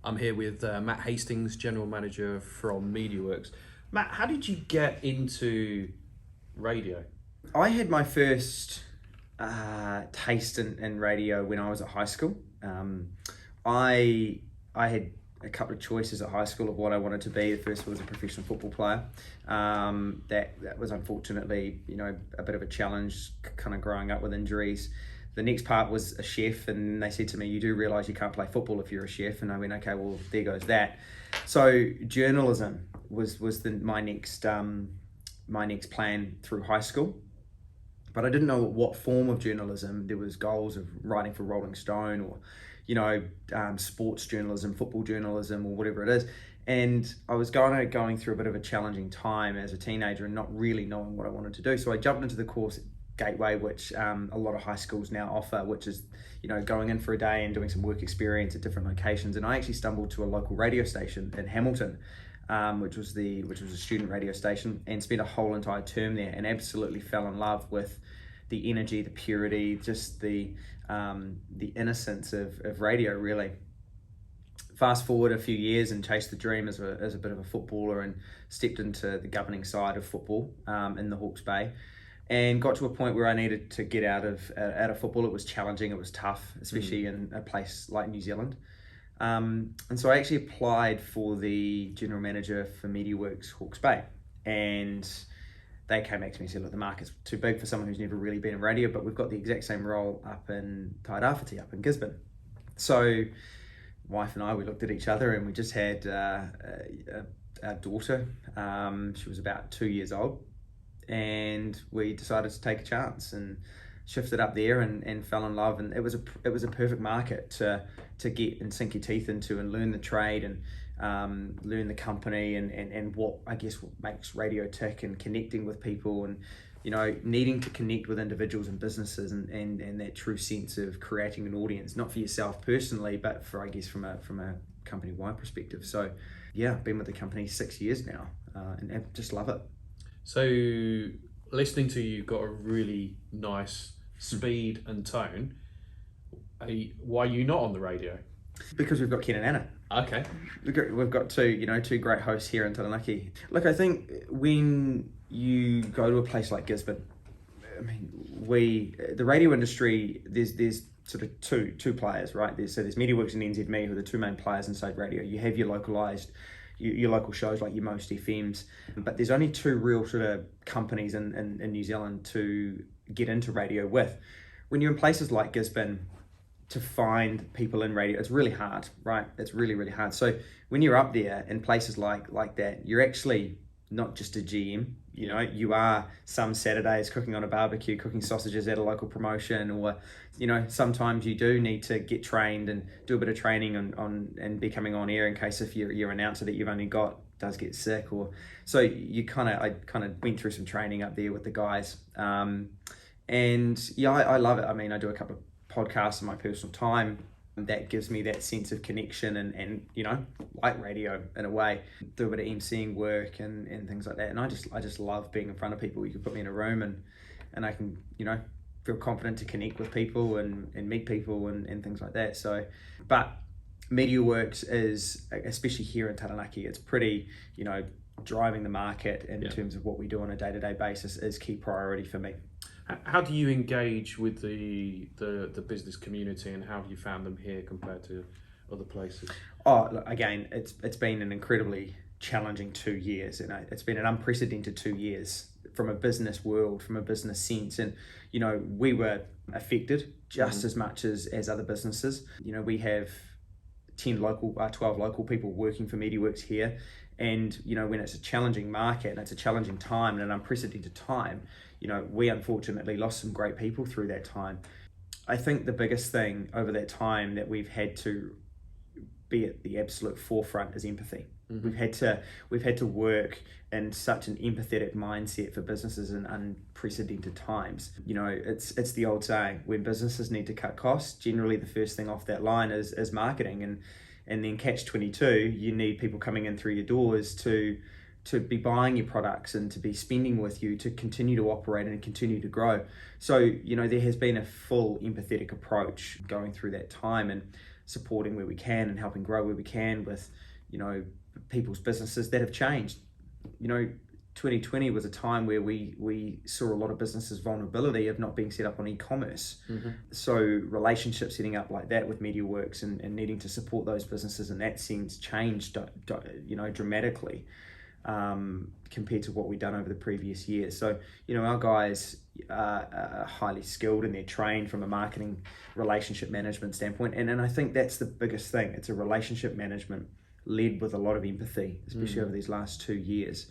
I'm here with Matt Hastings, General Manager from MediaWorks. Matt, how did you get into radio? I had my first taste in radio when I was at high school. I had a couple of choices at high school of what I wanted to be. The first was a professional football player. That was unfortunately, a bit of a challenge, kind of growing up with injuries. The next part was a chef, and they said to me, "You do realise you can't play football if you're a chef." And I went, "Okay, well, there goes that." So journalism was my next plan through high school. But I didn't know what form of journalism. There was goals of writing for Rolling Stone or, sports journalism, football journalism, or whatever it is. And I was going through a bit of a challenging time as a teenager and not really knowing what I wanted to do. So I jumped into the course Gateway, which a lot of high schools now offer, which is, going in for a day and doing some work experience at different locations. And I actually stumbled to a local radio station in Hamilton, which was a student radio station, and spent a whole entire term there and absolutely fell in love with the energy, the purity, just the innocence of radio, really. Fast forward a few years and chased the dream as a bit of a footballer and stepped into the governing side of football in the Hawke's Bay, and got to a point where I needed to get out of football. It was challenging, it was tough, especially in a place like New Zealand. And so I actually applied for the general manager for MediaWorks Hawke's Bay, and they came back to me and said, "Look, the market's too big for someone who's never really been in radio, but we've got the exact same role up in Tairāwhiti, up in Gisborne." So wife and I, we looked at each other, and we just had our daughter. She was about 2 years old, and we decided to take a chance and shifted up there and fell in love. And it was a perfect market to get and sink your teeth into and learn the trade and learn the company and what makes radio tick, and connecting with people, and needing to connect with individuals and businesses, and that true sense of creating an audience, not for yourself personally, but for, from a company-wide perspective. So yeah, I've been with the company 6 years now, and I just love it. So listening to you got a really nice speed and tone. Why are you not on the radio? Because we've got Ken and Anna. Okay. We've got two great hosts here in Taranaki. Look, I think when you go to a place like Gisborne, the radio industry, there's sort of two players, right? There's MediaWorks and NZME, who are the two main players inside radio. You have your localized, your local shows like your most FMs, but there's only two real sort of companies in New Zealand to get into radio with. When you're in places like Gisborne, to find people in radio, it's really hard, right? It's really, really hard. So when you're up there in places like that, you're actually not just a GM, you are some Saturdays cooking on a barbecue, cooking sausages at a local promotion, or, sometimes you do need to get trained and do a bit of training on and be coming on air in case if your announcer that you've only got does get sick, or so I kind of went through some training up there with the guys. And yeah, I love it. I do a couple of podcasts in my personal time. That gives me that sense of connection and like radio in a way. Do a bit of emceeing work and things like that. And I just love being in front of people. You can put me in a room and I can, feel confident to connect with people and meet people and things like that. So, but MediaWorks is, especially here in Taranaki, it's pretty, driving the market in terms of what we do on a day-to-day basis is key priority for me. How do you engage with the business community, and how have you found them here compared to other places? Oh, look, again, it's been an incredibly challenging 2 years, and it's been an unprecedented 2 years from a business world, from a business sense. And we were affected just as much as other businesses. We have 12 local people working for MediaWorks here, and when it's a challenging market and it's a challenging time and an unprecedented time, we unfortunately lost some great people through that time. I think the biggest thing over that time that we've had to be at the absolute forefront is empathy. Mm-hmm. We've had to work in such an empathetic mindset for businesses in unprecedented times. It's the old saying, when businesses need to cut costs, generally the first thing off that line is marketing, and then catch 22, you need people coming in through your doors to be buying your products and to be spending with you to continue to operate and continue to grow. So, there has been a full empathetic approach going through that time. And supporting where we can and helping grow where we can with, people's businesses that have changed. 2020 was a time where we saw a lot of businesses' vulnerability of not being set up on e-commerce. Mm-hmm. So relationships setting up like that with MediaWorks and needing to support those businesses in that sense changed, dramatically compared to what we'd done over the previous years. So, our guys are highly skilled and they're trained from a marketing relationship management standpoint. And I think that's the biggest thing. It's a relationship management led with a lot of empathy, especially over these last 2 years.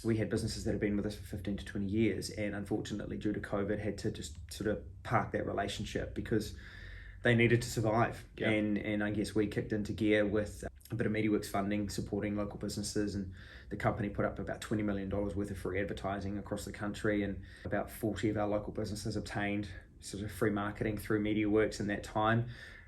We had businesses that have been with us for 15 to 20 years, and unfortunately, due to COVID, had to just sort of park that relationship because they needed to survive. Yeah. And I guess we kicked into gear with a bit of MediaWorks funding, supporting local businesses, and the company put up about $20 million worth of free advertising across the country, and about 40 of our local businesses obtained sort of free marketing through MediaWorks in that time.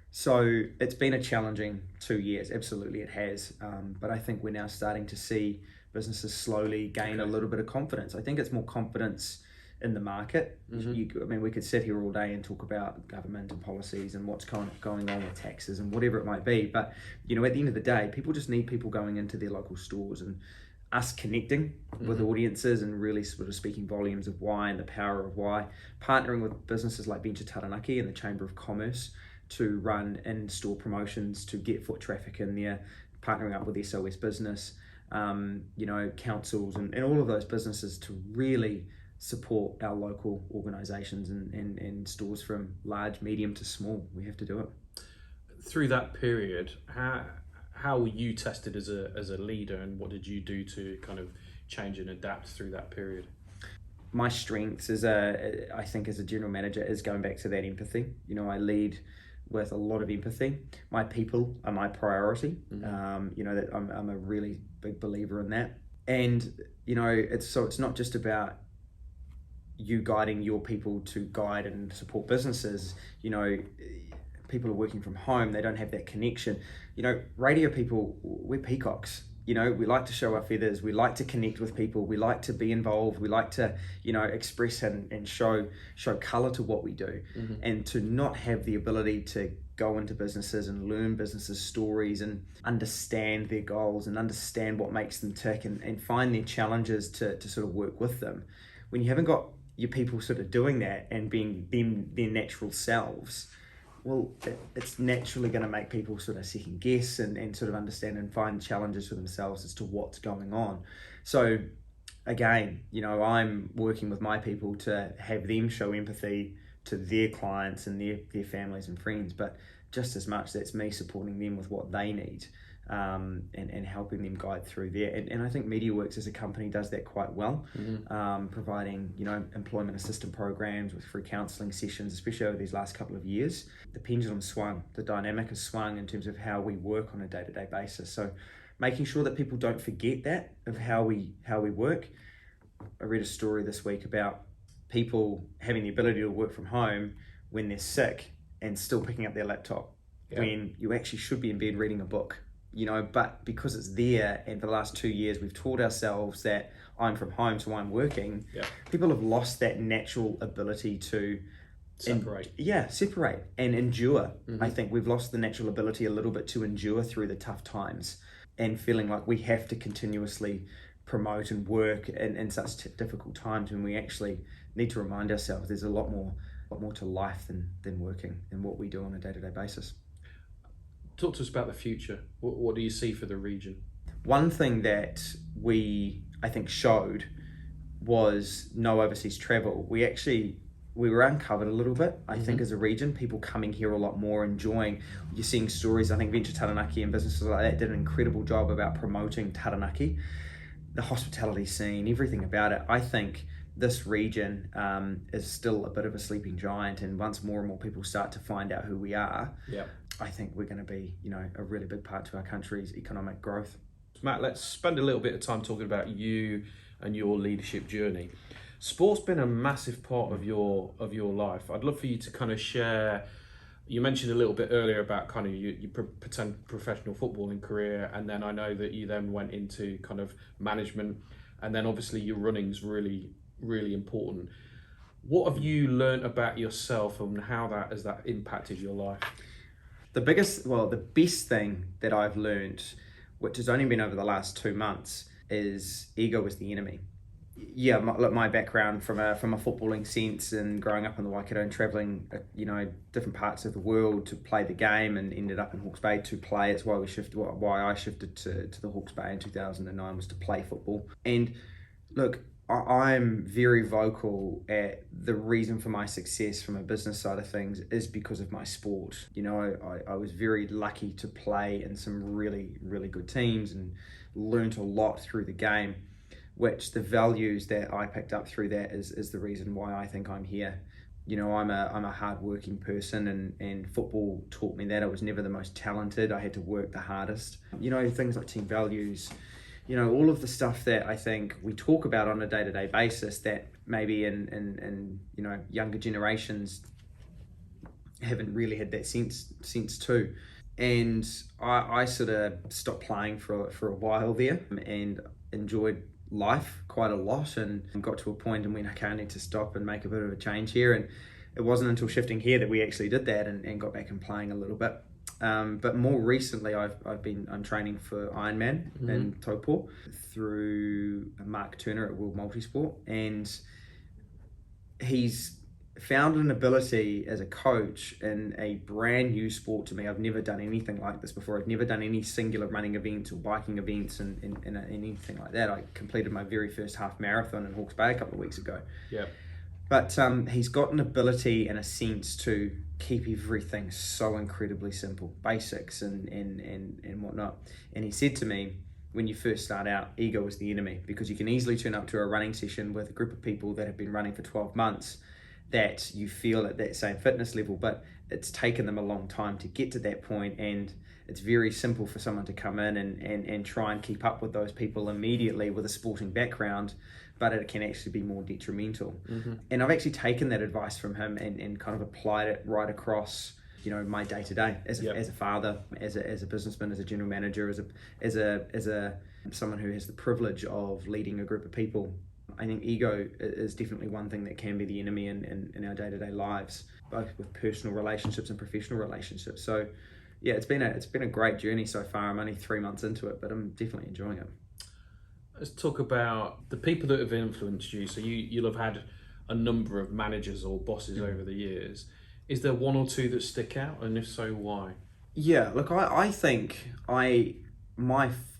So it's been a challenging 2 years, absolutely it has, but I think we're now starting to see businesses slowly gain a little bit of confidence. I think it's more confidence in the market. Mm-hmm. We could sit here all day and talk about government and policies and what's going on with taxes and whatever it might be. But, at the end of the day, people just need people going into their local stores and us connecting with audiences and really sort of speaking volumes of why and the power of why. Partnering with businesses like Venture Taranaki and the Chamber of Commerce to run in-store promotions to get foot traffic in there, partnering up with SOS Business, councils and all of those businesses to really support our local organisations and stores from large, medium to small. We have to do it. Through that period, how were you tested as a leader, and what did you do to kind of change and adapt through that period? My strengths as a general manager is going back to that empathy. I lead with a lot of empathy. My people are my priority. That I'm a really big believer in that. And it's not just about you guiding your people to guide and support businesses. People are working from home, they don't have that connection. Radio people, we're peacocks. We like to show our feathers, we like to connect with people, we like to be involved, we like to, express and show colour to what we do. And to not have the ability to go into businesses and learn businesses' stories and understand their goals and understand what makes them tick and find their challenges to sort of work with them. When you haven't got your people sort of doing that and being their natural selves, well, it's naturally going to make people sort of second guess and sort of understand and find challenges for themselves as to what's going on. So again, I'm working with my people to have them show empathy to their clients and their families and friends, but just as much that's me supporting them with what they need and helping them guide through there. And I think MediaWorks as a company does that quite well, providing employment assistance programs with free counselling sessions, especially over these last couple of years. The pendulum swung, the dynamic has swung in terms of how we work on a day-to-day basis. So making sure that people don't forget that of how we work. I read a story this week about people having the ability to work from home when they're sick and still picking up their laptop when you actually should be in bed reading a book. But because it's there, and for the last 2 years we've taught ourselves that I'm from home, so I'm working, people have lost that natural ability to separate and endure. I think we've lost the natural ability a little bit to endure through the tough times and feeling like we have to continuously promote and work in such difficult times, when we actually need to remind ourselves there's a lot more to life than working and what we do on a day-to-day basis. Talk to us about the future. What do you see for the region? One thing that I think showed was no overseas travel. We were uncovered a little bit, I think, as a region, people coming here a lot more, enjoying. You're seeing stories, I think Venture Taranaki and businesses like that did an incredible job about promoting Taranaki, the hospitality scene, everything about it. I think this region is still a bit of a sleeping giant, and once more and more people start to find out who we are, I think we're going to be, a really big part to our country's economic growth. Matt, let's spend a little bit of time talking about you and your leadership journey. Sport's been a massive part of your life. I'd love for you to kind of share. You mentioned a little bit earlier about kind of your professional footballing career, and then I know that you then went into kind of management, and then obviously your running's really, really important. What have you learned about yourself, and how has that impacted your life? The best thing that I've learned, which has only been over the last 2 months, is ego is the enemy. Yeah, my background from a footballing sense, and growing up in the Waikato and travelling, different parts of the world to play the game, and ended up in Hawke's Bay to play. It's why I shifted to the Hawke's Bay in 2009, was to play football. And look, I'm very vocal at the reason for my success from a business side of things is because of my sport. I was very lucky to play in some really, really good teams and learnt a lot through the game, which the values that I picked up through that is the reason why I think I'm here. I'm a hard-working person, and football taught me that. I was never the most talented. I had to work the hardest. Things like team values, all of the stuff that I think we talk about on a day-to-day basis that maybe in younger generations haven't really had that sense too. And I sort of stopped playing for a while there, and enjoyed life quite a lot, and got to a point and went, okay, I need to stop and make a bit of a change here. And it wasn't until shifting here that we actually did that and got back and playing a little bit. But more recently, I'm training for Ironman in Taupo through Mark Turner at World Multisport, and he's found an ability as a coach in a brand new sport to me. I've never done anything like this before. I've never done any singular running events or biking events and anything like that. I completed my very first half marathon in Hawke's Bay a couple of weeks ago. Yeah. But he's got an ability and a sense to keep everything so incredibly simple, basics and whatnot. And he said to me, when you first start out, ego is the enemy, because you can easily turn up to a running session with a group of people that have been running for 12 months that you feel at that same fitness level, but it's taken them a long time to get to that point, and it's very simple for someone to come in and try and keep up with those people immediately with a sporting background, but it can actually be more detrimental. And I've actually taken that advice from him and kind of applied it right across my day-to-day as a father, as a businessman, as a general manager, as a someone who has the privilege of leading a group of people. I think ego is definitely one thing that can be the enemy in our day-to-day lives, both with personal relationships and professional relationships. So yeah, it's been a great journey so far. I'm only 3 months into it, but I'm definitely enjoying it. Let's talk about the people that have influenced you. So you'll have had a number of managers or bosses over the years. Is there one or two that stick out, and if so, why? Yeah, look, I think my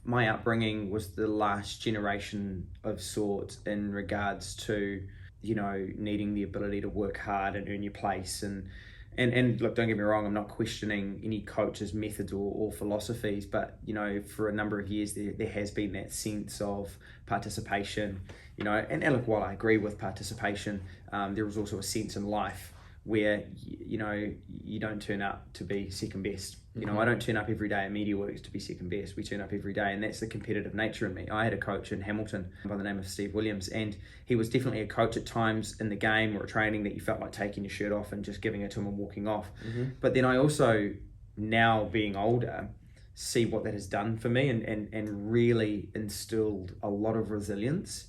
upbringing was the last generation of sorts in regards to, needing the ability to work hard and earn your place. And look, don't get me wrong, I'm not questioning any coach's methods or philosophies, but, for a number of years there has been that sense of participation, and look, while I agree with participation, there was also a sense in life where, you don't turn up to be second best. I don't turn up every day at MediaWorks to be second best. We turn up every day, and that's the competitive nature in me. I had a coach in Hamilton by the name of Steve Williams, and he was definitely a coach at times in the game or at training that you felt like taking your shirt off and just giving it to him and walking off. But then I also, now being older, see what that has done for me and really instilled a lot of resilience.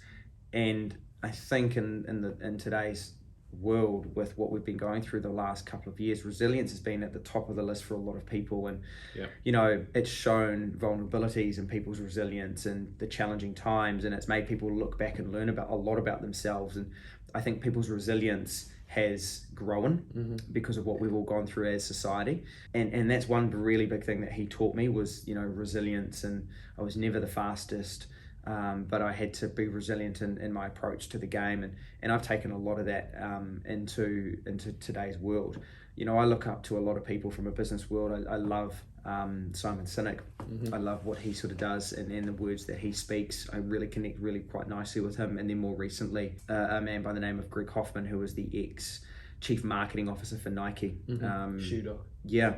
And I think in today's world, with what we've been going through the last couple of years, resilience has been at the top of the list for a lot of people, and it's shown vulnerabilities in people's resilience and the challenging times, and it's made people look back and learn a lot about themselves. And I think people's resilience has grown because of what we've all gone through as society, and that's one really big thing that he taught me was resilience. And I was never the fastest, but I had to be resilient in my approach to the game, and I've taken a lot of that into today's world. I look up to a lot of people from a business world. I love Simon Sinek. I love what he sort of does and the words that he speaks. I really connect really quite nicely with him. And then more recently, a man by the name of Greg Hoffman, who was the ex-chief marketing officer for Nike. Shoe Dog. Yeah.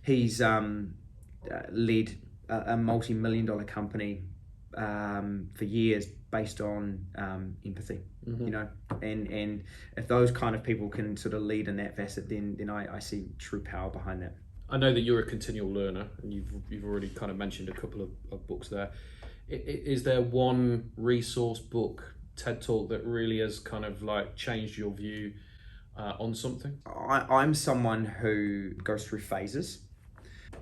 He's led a multi-million-dollar company for years based on empathy, and if those kind of people can sort of lead in that facet, then I see true power behind that. I know that you're a continual learner, and you've already kind of mentioned a couple of books there. Is there one resource, book, TED Talk that really has kind of like changed your view on something? I'm someone who goes through phases.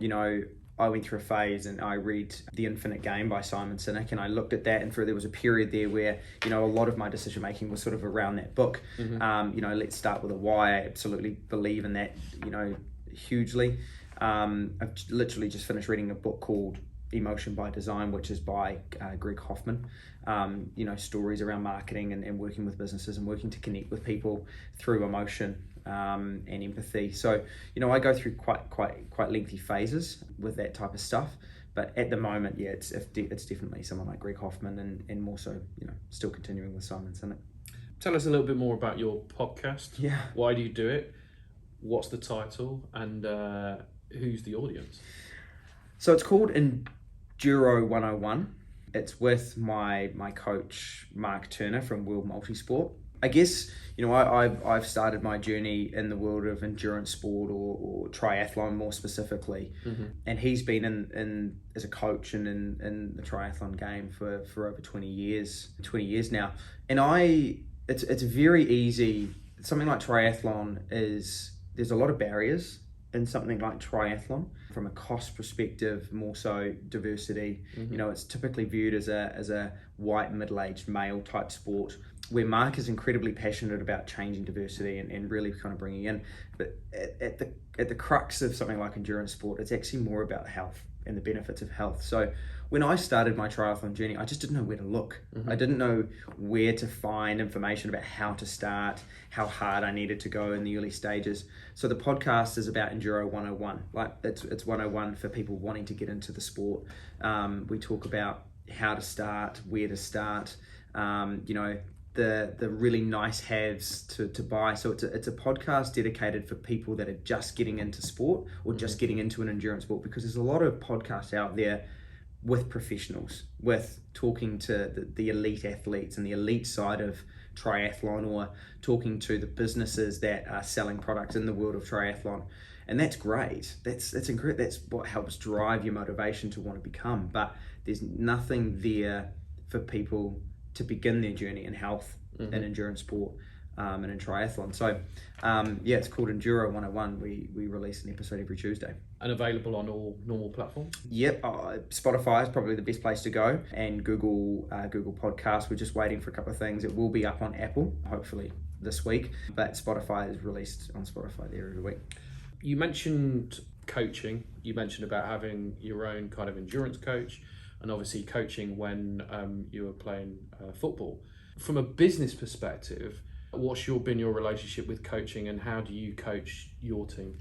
I went through a phase and I read The Infinite Game by Simon Sinek, and I looked at that, and there was a period there where, a lot of my decision making was sort of around that book. Let's start with a why. I absolutely believe in that, hugely. I've literally just finished reading a book called Emotion by Design, which is by Greg Hoffman. Stories around marketing and working with businesses and working to connect with people through emotion and empathy. So, I go through quite lengthy phases with that type of stuff. But at the moment, it's definitely someone like Greg Hoffman, and more so, still continuing with Simon Sinek. Tell us a little bit more about your podcast. Yeah. Why do you do it? What's the title? And who's the audience? So it's called Enduro 101. It's with my coach, Mark Turner from World Multisport. I guess, I've started my journey in the world of endurance sport or triathlon more specifically. And he's been in as a coach and in the triathlon game for over 20 years now. And it's very easy. Something like triathlon there's a lot of barriers in something like triathlon from a cost perspective, more so diversity. It's typically viewed as a white middle-aged male type sport, where Mark is incredibly passionate about changing diversity and really kind of bringing in. But at the crux of something like endurance sport, it's actually more about health and the benefits of health. So when I started my triathlon journey, I just didn't know where to look. I didn't know where to find information about how to start, how hard I needed to go in the early stages. So the podcast is about Enduro 101. Like it's 101 for people wanting to get into the sport. We talk about how to start, where to start, the really nice haves to buy. So it's a podcast dedicated for people that are just getting into sport or just getting into an endurance sport, because there's a lot of podcasts out there with professionals, with talking to the elite athletes and the elite side of triathlon, or talking to the businesses that are selling products in the world of triathlon. And that's great. That's incredible. That's what helps drive your motivation to want to become. But there's nothing there for people to begin their journey in health and endurance sport and in triathlon. So it's called Enduro 101. We release an episode every Tuesday. And available on all normal platforms? Yep. Spotify is probably the best place to go, and Google Podcasts. We're just waiting for a couple of things. It will be up on Apple, hopefully this week, but Spotify is released on Spotify there every week. You mentioned coaching. You mentioned about having your own kind of endurance coach, and obviously coaching when you were playing football. From a business perspective, what's been your relationship with coaching, and how do you coach your team?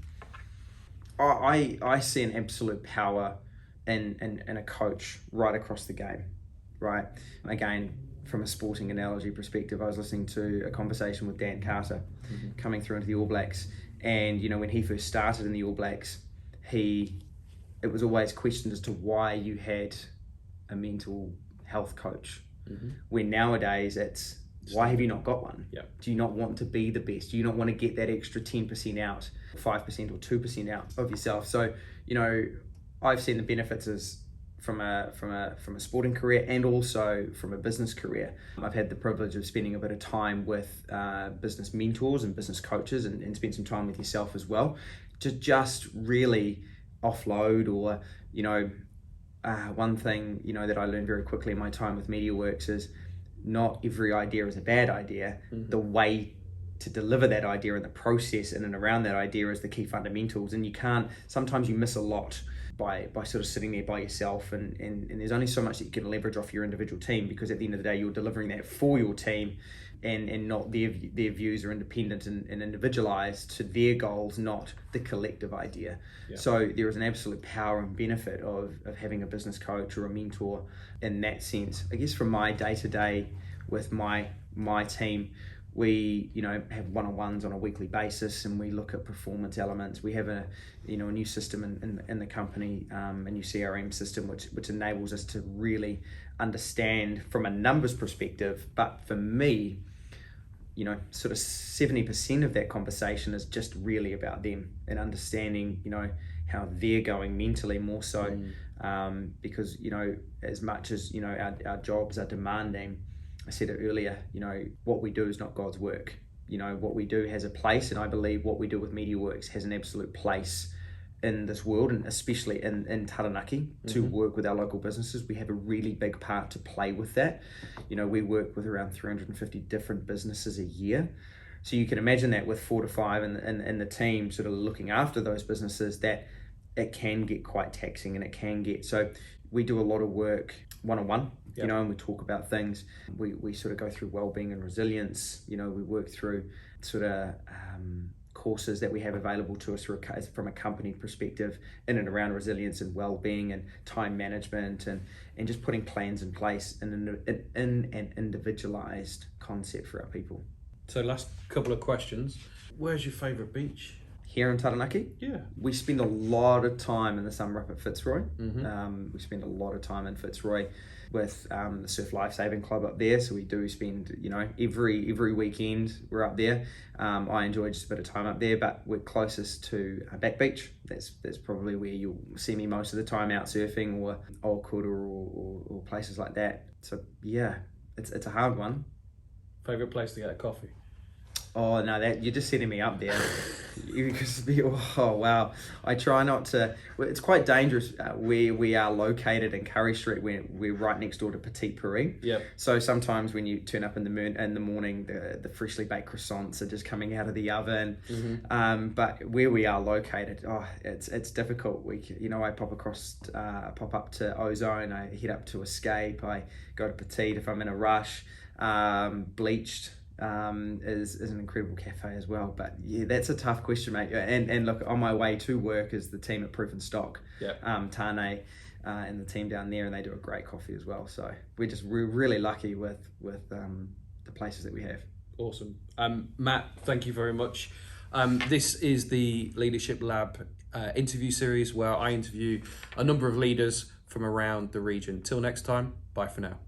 I see an absolute power in a coach right across the game, right? Again, from a sporting analogy perspective, I was listening to a conversation with Dan Carter coming through into the All Blacks. And, when he first started in the All Blacks, it was always questioned as to why you had a mental health coach. When nowadays it's, why have you not got one? Yeah. Do you not want to be the best? Do you not want to get that extra 10% out, 5% or 2% out of yourself? So, I've seen the benefits as from a sporting career and also from a business career. I've had the privilege of spending a bit of time with business mentors and business coaches, and spend some time with yourself as well, to just really offload. Or, one thing, that I learned very quickly in my time with MediaWorks is not every idea is a bad idea. The way to deliver that idea and the process in and around that idea is the key fundamentals. And sometimes you miss a lot by sort of sitting there by yourself, and there's only so much that you can leverage off your individual team, because at the end of the day, you're delivering that for your team, and not their views are independent and individualized to their goals, not the collective idea. Yeah. So there is an absolute power and benefit of having a business coach or a mentor in that sense. I guess from my day-to-day with my team, we have one-on-ones on a weekly basis, and we look at performance elements. We have a new system in the company, a new CRM system which enables us to really understand from a numbers perspective. But for me, sort of 70% of that conversation is just really about them and understanding how they're going mentally, more so because as much as our jobs are demanding, I said it earlier, what we do is not God's work. What we do has a place, and I believe what we do with MediaWorks has an absolute place in this world, and especially in Taranaki, to work with our local businesses. We have a really big part to play with that. You know, we work with around 350 different businesses a year. So you can imagine that with 4 to 5 and the team sort of looking after those businesses, that it can get quite taxing, and it can get, so we do a lot of work one-on-one, you know, and we talk about things. We sort of go through well-being and resilience. You know, we work through sort of courses that we have available to us from a company perspective in and around resilience and well-being and time management, and just putting plans in place in an individualized concept for our people. So last couple of questions. Where's your favourite beach? Here in Taranaki? Yeah. We spend a lot of time in the summer up at Fitzroy. We spend a lot of time in Fitzroy with the Surf Lifesaving Club up there. So we do spend, you know, every weekend we're up there. I enjoy just a bit of time up there, but we're closest to Back Beach. That's probably where you'll see me most of the time out surfing, or Old Kura, or places like that. So yeah, it's a hard one. Favourite place to get a coffee? Oh no, that you're just setting me up there. Oh wow, I try not to. It's quite dangerous where we are located in Curry Street. We're right next door to Petite Paris. Yep. So sometimes when you turn up in the morning, the freshly baked croissants are just coming out of the oven. But where we are located, it's difficult. I pop up to Ozone. I head up to Escape. I go to Petite if I'm in a rush. Bleached is an incredible cafe as well. But yeah, that's a tough question, mate. And look, on my way to work is the team at Proof and Stock, Tane, and the team down there, and they do a great coffee as well. So we're really lucky with the places that we have. Awesome. Matt, thank you very much. This is the Leadership Lab interview series where I interview a number of leaders from around the region. Till next time, bye for now.